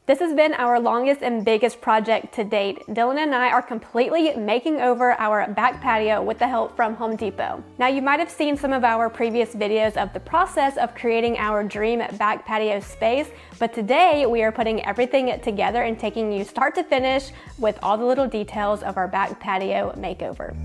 This has been our longest and biggest project to date. Dylan and I are completely making over our back patio with the help from Home Depot. Now, you might have seen some of our previous videos of the process of creating our dream back patio space, but today we are putting everything together and taking you start to finish with all the little details of our back patio makeover.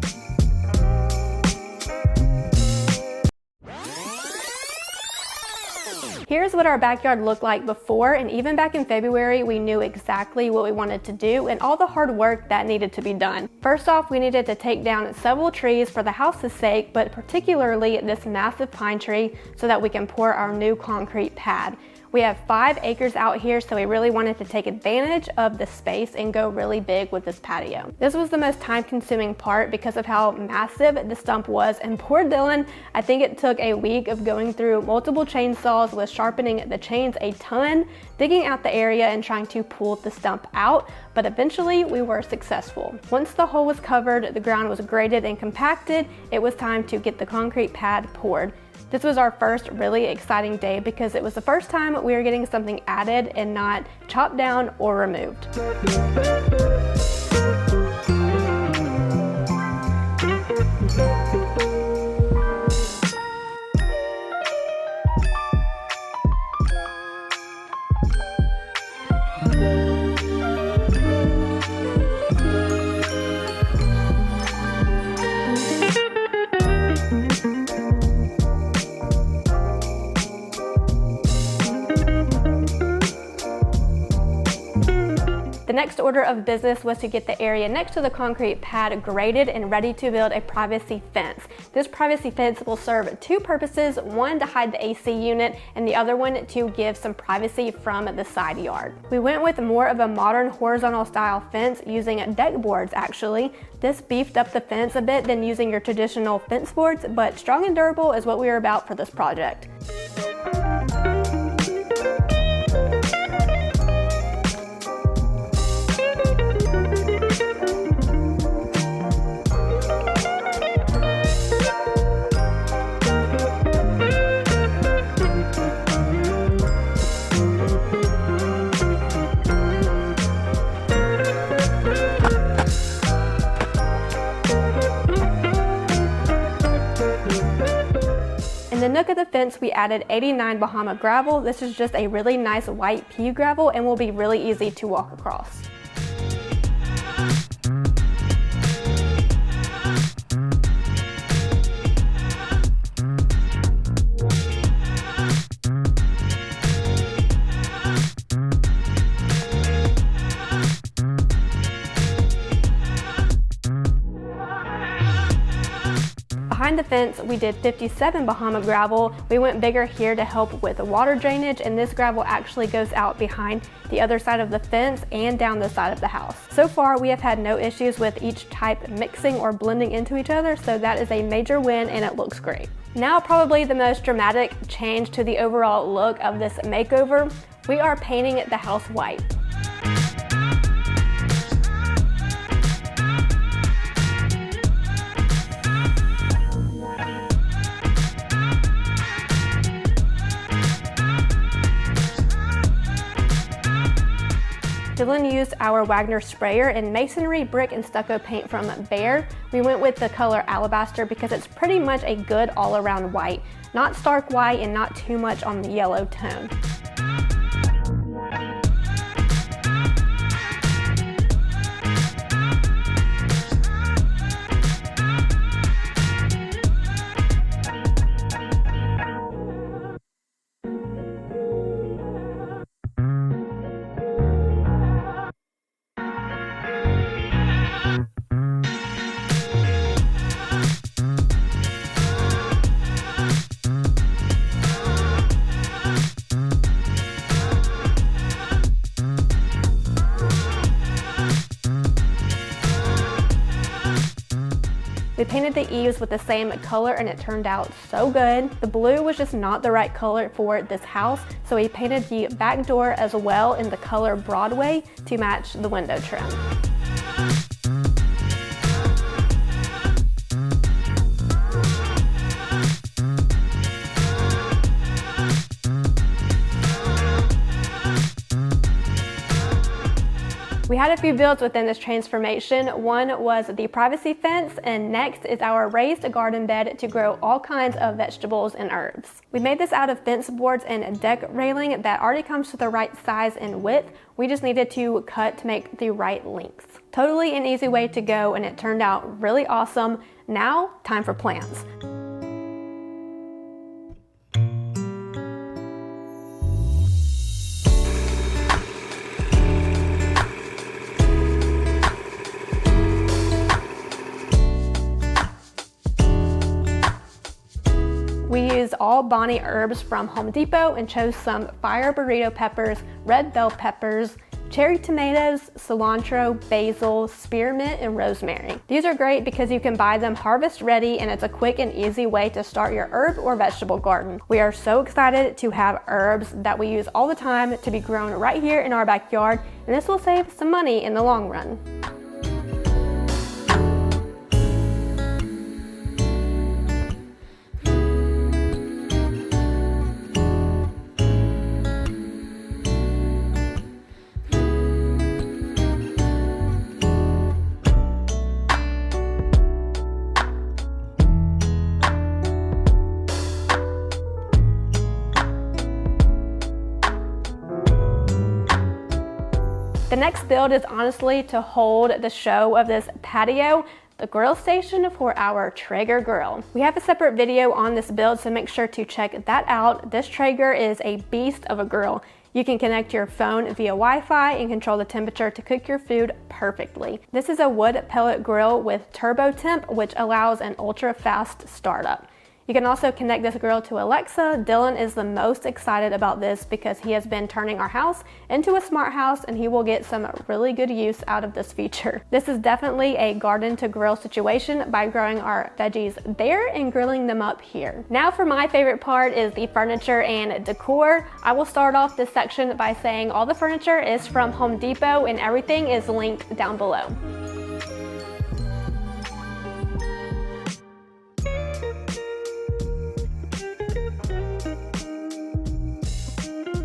Here's what our backyard looked like before, and even back in February, we knew exactly what we wanted to do and all the hard work that needed to be done. First off, we needed to take down several trees for the house's sake, but particularly this massive pine tree so that we can pour our new concrete pad. We have 5 acres out here, so we really wanted to take advantage of the space and go really big with this patio. This was the most time-consuming part because of how massive the stump was, and poor Dylan, I think it took a week of going through multiple chainsaws with sharpening the chains a ton, digging out the area and trying to pull the stump out, but eventually we were successful. Once the hole was covered, the ground was graded and compacted, it was time to get the concrete pad poured. This was our first really exciting day because it was the first time we were getting something added and not chopped down or removed. The next order of business was to get the area next to the concrete pad graded and ready to build a privacy fence. This privacy fence will serve 2 purposes, one to hide the AC unit and the other one to give some privacy from the side yard. We went with more of a modern horizontal style fence using deck boards actually. This beefed up the fence a bit than using your traditional fence boards, but strong and durable is what we were about for this project. In the nook of the fence, we added 89 Bahama gravel. This is just a really nice white pea gravel and will be really easy to walk across. Behind the fence, we did 57 Bahama gravel. We went bigger here to help with the water drainage, and this gravel actually goes out behind the other side of the fence and down the side of the house. So far, we have had no issues with each type mixing or blending into each other, so that is a major win and it looks great. Now, probably the most dramatic change to the overall look of this makeover, we are painting the house white. Dylan used our Wagner sprayer and masonry, brick, and stucco paint from Behr. We went with the color alabaster because it's pretty much a good all-around white, not stark white and not too much on the yellow tone. We painted the eaves with the same color and it turned out so good. The blue was just not the right color for this house, so we painted the back door as well in the color Broadway to match the window trim. We had a few builds within this transformation. One was the privacy fence, and next is our raised garden bed to grow all kinds of vegetables and herbs. We made this out of fence boards and deck railing that already comes to the right size and width. We just needed to cut to make the right lengths. Totally an easy way to go, and it turned out really awesome. Now, time for plans. We used all Bonnie herbs from Home Depot and chose some fire burrito peppers, red bell peppers, cherry tomatoes, cilantro, basil, spearmint, and rosemary. These are great because you can buy them harvest ready, and it's a quick and easy way to start your herb or vegetable garden. We are so excited to have herbs that we use all the time to be grown right here in our backyard, and this will save some money in the long run. The next build is honestly to hold the show of this patio, the grill station for our Traeger grill. We have a separate video on this build, so make sure to check that out. This Traeger is a beast of a grill. You can connect your phone via Wi-Fi and control the temperature to cook your food perfectly. This is a wood pellet grill with turbo temp, which allows an ultra fast startup. You can also connect this grill to Alexa. Dylan is the most excited about this because he has been turning our house into a smart house, and he will get some really good use out of this feature. This is definitely a garden to grill situation by growing our veggies there and grilling them up here. Now for my favorite part is the furniture and decor. I will start off this section by saying all the furniture is from Home Depot and everything is linked down below.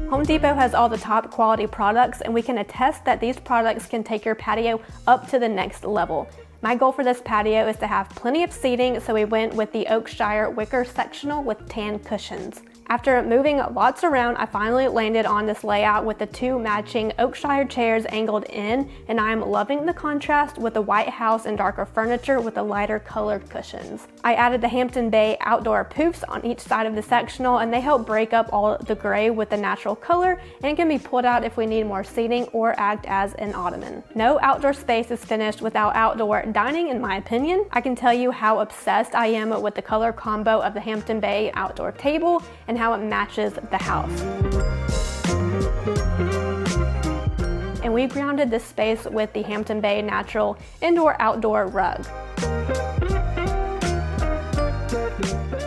Home Depot has all the top quality products, and we can attest that these products can take your patio up to the next level. My goal for this patio is to have plenty of seating, so we went with the Oakshire wicker sectional with tan cushions. After moving lots around, I finally landed on this layout with the two matching Oakshire chairs angled in, and I'm loving the contrast with the white house and darker furniture with the lighter colored cushions. I added the Hampton Bay outdoor poofs on each side of the sectional, and they help break up all the gray with the natural color and can be pulled out if we need more seating or act as an ottoman. No outdoor space is finished without outdoor dining, in my opinion. I can tell you how obsessed I am with the color combo of the Hampton Bay outdoor table and how it matches the house. And we grounded this space with the Hampton Bay natural indoor-outdoor rug.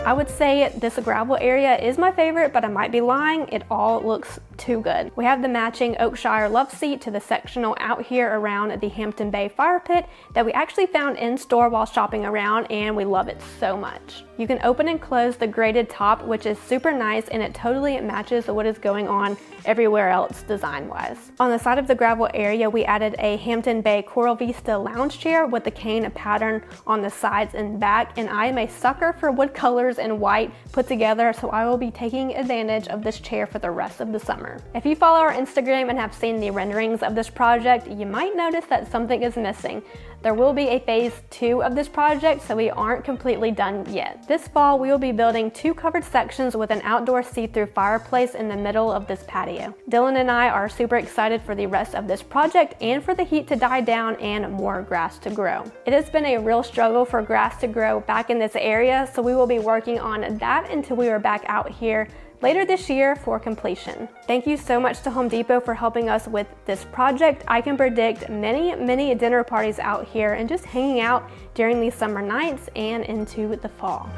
I would say this gravel area is my favorite, but I might be lying. It all looks too good. We have the matching Oakshire love seat to the sectional out here around the Hampton Bay fire pit that we actually found in store while shopping around, and we love it so much. You can open and close the graded top, which is super nice, and it totally matches what is going on everywhere else design-wise. On the side of the gravel area, we added a Hampton Bay Coral Vista lounge chair with the cane pattern on the sides and back, and I am a sucker for wood colors and white put together, so I will be taking advantage of this chair for the rest of the summer. If you follow our Instagram and have seen the renderings of this project, you might notice that something is missing. There will be a phase 2 of this project, so we aren't completely done yet. This fall, we will be building 2 covered sections with an outdoor see-through fireplace in the middle of this patio. Dylan and I are super excited for the rest of this project and for the heat to die down and more grass to grow. It has been a real struggle for grass to grow back in this area, so we will be working on that until we are back out here later this year for completion. Thank you so much to Home Depot for helping us with this project. I can predict many dinner parties out here and just hanging out during these summer nights and into the fall.